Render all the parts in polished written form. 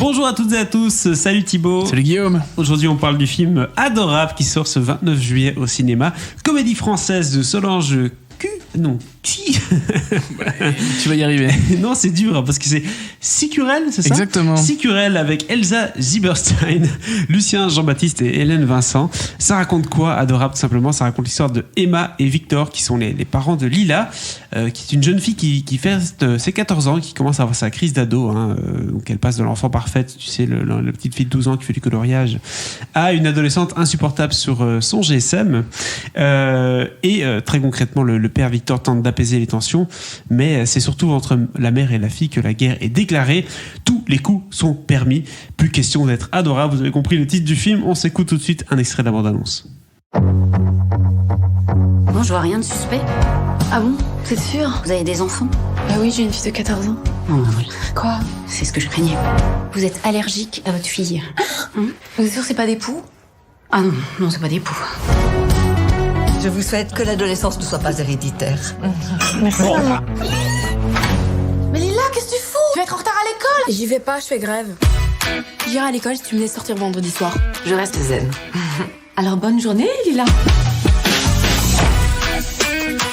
Bonjour à toutes et à tous, salut Thibaut. Salut Guillaume. Aujourd'hui on parle du film Adorable qui sort ce 29 juillet au cinéma. Comédie française de Solange Qui Tu vas y arriver. Non, c'est dur hein, parce que c'est Sicurel, c'est ça? Exactement. Sicurel avec Elsa Zieberstein, Lucien Jean-Baptiste et Hélène Vincent. Ça raconte quoi, Adorable? Tout simplement, ça raconte l'histoire de Emma et Victor qui sont les parents de Lila, qui est une jeune fille qui fête ses 14 ans, qui commence à avoir sa crise d'ado. Donc elle passe de l'enfant parfaite, tu sais, la petite fille de 12 ans qui fait du coloriage, à une adolescente insupportable sur son GSM. Très concrètement, le père Victor tente d'apaiser les tensions, mais c'est surtout entre la mère et la fille que la guerre est déclarée. Tous les coups sont permis. Plus question d'être adorable. Vous avez compris le titre du film. On s'écoute tout de suite un extrait de la bande-annonce. Bon, je vois rien de suspect. Ah bon? C'est sûr? Vous avez des enfants? Bah oui, j'ai une fille de 14 ans. Bon, ben voilà. Quoi? C'est ce que je craignais. Vous êtes allergique à votre fille. Vous êtes sûr c'est pas des poux? Ah non, non, c'est pas des poux. Je vous souhaite que l'adolescence ne soit pas héréditaire. Merci. Mais Lila, qu'est-ce que tu fous? Tu vas être en retard à l'école? J'y vais pas, je fais grève. J'irai à l'école si tu me laisses sortir vendredi soir. Je reste zen. Alors bonne journée, Lila.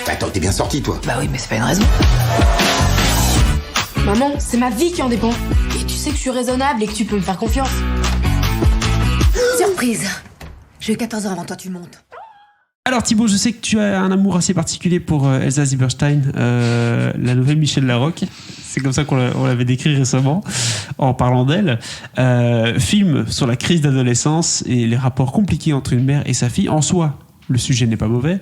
Attends, t'es bien sorti, toi. Bah oui, mais c'est pas une raison. Maman, c'est ma vie qui en dépend. Et tu sais que je suis raisonnable et que tu peux me faire confiance. Surprise. J'ai eu 14 ans avant toi, tu montes. Alors Thibaut, je sais que tu as un amour assez particulier pour Elsa Zieberstein, la nouvelle Michel Larocque. C'est comme ça qu'on l'avait décrit récemment en parlant d'elle. Film sur la crise d'adolescence et les rapports compliqués entre une mère et sa fille. En soi, le sujet n'est pas mauvais,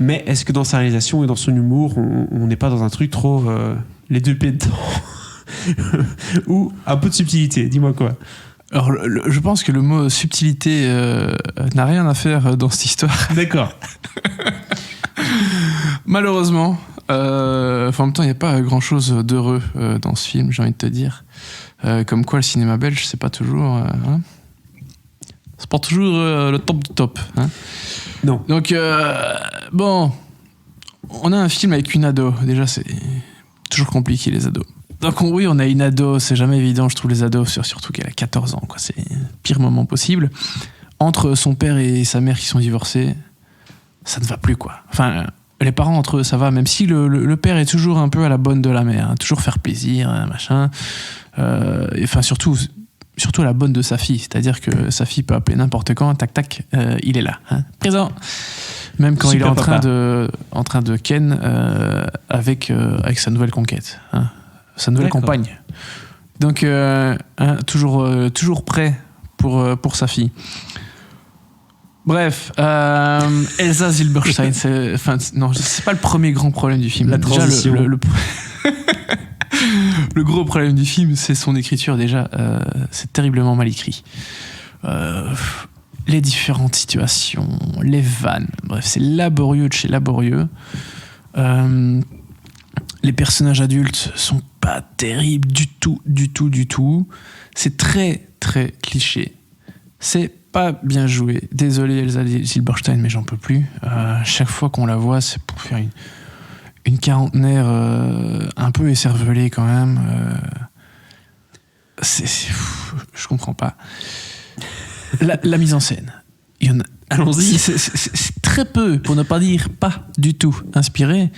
mais est-ce que dans sa réalisation et dans son humour, on n'est pas dans un truc trop les deux pieds dedans ou un peu de subtilité? Dis-moi quoi. Alors, je pense que le mot subtilité n'a rien à faire dans cette histoire. D'accord. Malheureusement. En même temps, il n'y a pas grand-chose d'heureux dans ce film, j'ai envie de te dire. Comme quoi, le cinéma belge, c'est pas toujours... c'est pas toujours le top du top. Hein. Non. Donc, bon... On a un film avec une ado. Déjà, c'est toujours compliqué, les ados. Donc oui, on a une ado, c'est jamais évident, je trouve, les ados, surtout qu'elle a 14 ans, quoi. C'est le pire moment possible. Entre son père et sa mère qui sont divorcés, ça ne va plus, quoi. Enfin, les parents entre eux, ça va, même si le père est toujours un peu à la bonne de la mère, hein, toujours faire plaisir, hein, machin. Enfin, surtout à la bonne de sa fille, c'est-à-dire que sa fille peut appeler n'importe quand, tac tac, il est là, hein, présent. Même quand Super il est en train de ken avec sa nouvelle conquête, hein. Sa nouvelle compagne. Donc, toujours prêt pour sa fille. Bref, Elsa Zieberstein, c'est pas le premier grand problème du film. La transition. Déjà, le gros problème du film, c'est son écriture. Déjà, c'est terriblement mal écrit. Les différentes situations, les vannes, bref, c'est laborieux de chez laborieux. Les personnages adultes sont pas terribles du tout. C'est très, très cliché. C'est pas bien joué. Désolé Elsa Zieberstein, mais j'en peux plus. Chaque fois qu'on la voit, c'est pour faire une quarantenaire un peu écervelée quand même. Je comprends pas. La mise en scène. Allons-y. C'est très peu, pour ne pas dire pas du tout inspiré.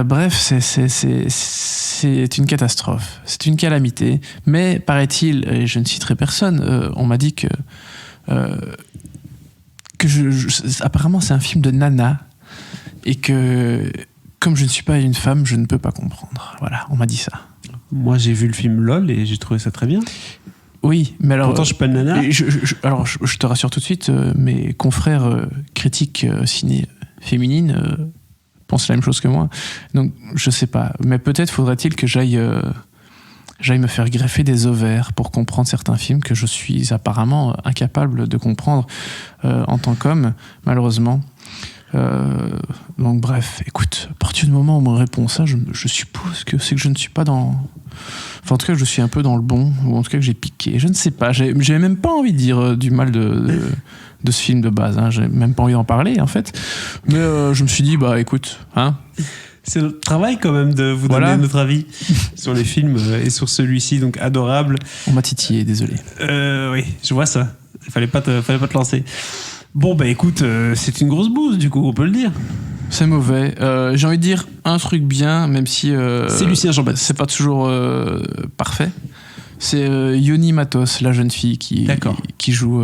Bref, c'est une catastrophe. C'est une calamité. Mais, paraît-il, et je ne citerai personne, on m'a dit que apparemment c'est un film de nana et que, comme je ne suis pas une femme, je ne peux pas comprendre. Voilà, on m'a dit ça. Moi, j'ai vu le film LOL et j'ai trouvé ça très bien. Oui, mais alors... Pourtant, je suis pas une nana. Je te rassure tout de suite, mes confrères critiques ciné féminines pensent la même chose que moi. Donc, je sais pas. Mais peut-être faudrait-il que j'aille me faire greffer des ovaires pour comprendre certains films que je suis apparemment incapable de comprendre en tant qu'homme, malheureusement. Donc bref, écoute, à partir du moment où on me répond ça, je suppose que c'est que je ne suis pas dans... Enfin, en tout cas, je suis un peu dans le bon, ou en tout cas que j'ai piqué. Je ne sais pas, j'ai même pas envie de dire du mal de ce film de base, hein. J'ai même pas envie d'en parler, en fait. Mais je me suis dit, bah écoute, hein, C'est notre travail quand même de vous Voilà. donner notre avis sur les films et sur celui-ci, donc Adorable. On m'a titillé, désolé. Oui, je vois ça. Il fallait pas te lancer. Bon, bah écoute, c'est une grosse bouse, du coup, on peut le dire. C'est mauvais. J'ai envie de dire un truc bien, même si C'est Lucien Jean-Baptiste. c'est pas toujours parfait. C'est Yoni Matos, la jeune fille qui joue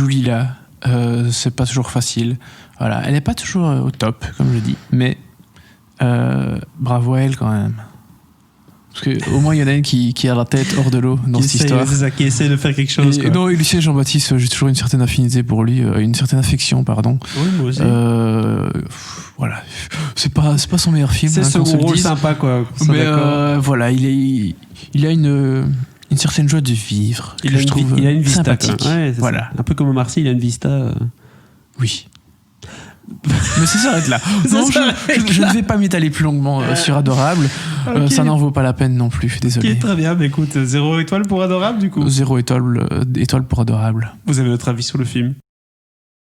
Lila. C'est pas toujours facile. Voilà, elle est pas toujours au top, comme je dis, mais bravo à elle quand même. Parce que au moins il y en a une qui a la tête hors de l'eau dans cette histoire. C'est ça, qui essaie de faire quelque chose. Et, Quoi. non, et Lucien Jean-Baptiste, j'ai toujours une certaine affinité pour lui, une certaine affection, pardon. Oui, moi aussi. Voilà, c'est pas son meilleur film. C'est hein, ce qu'on se le rôle dise. sympa, quoi. Mais voilà, il a une certaine joie de vivre. Il que a je trouve il a une vista. sympathique. Ouais, c'est Voilà. ça. Un peu comme Omar Sy, il a une vista. Oui. Mais ça s'arrête là. Non, je ne vais pas m'étaler plus longuement sur Adorable. Ok. Ça n'en vaut pas la peine non plus. Désolé. Ok, très bien. Mais écoute, 0 étoile pour Adorable, du coup. 0 étoile pour Adorable. Vous avez votre avis sur le film?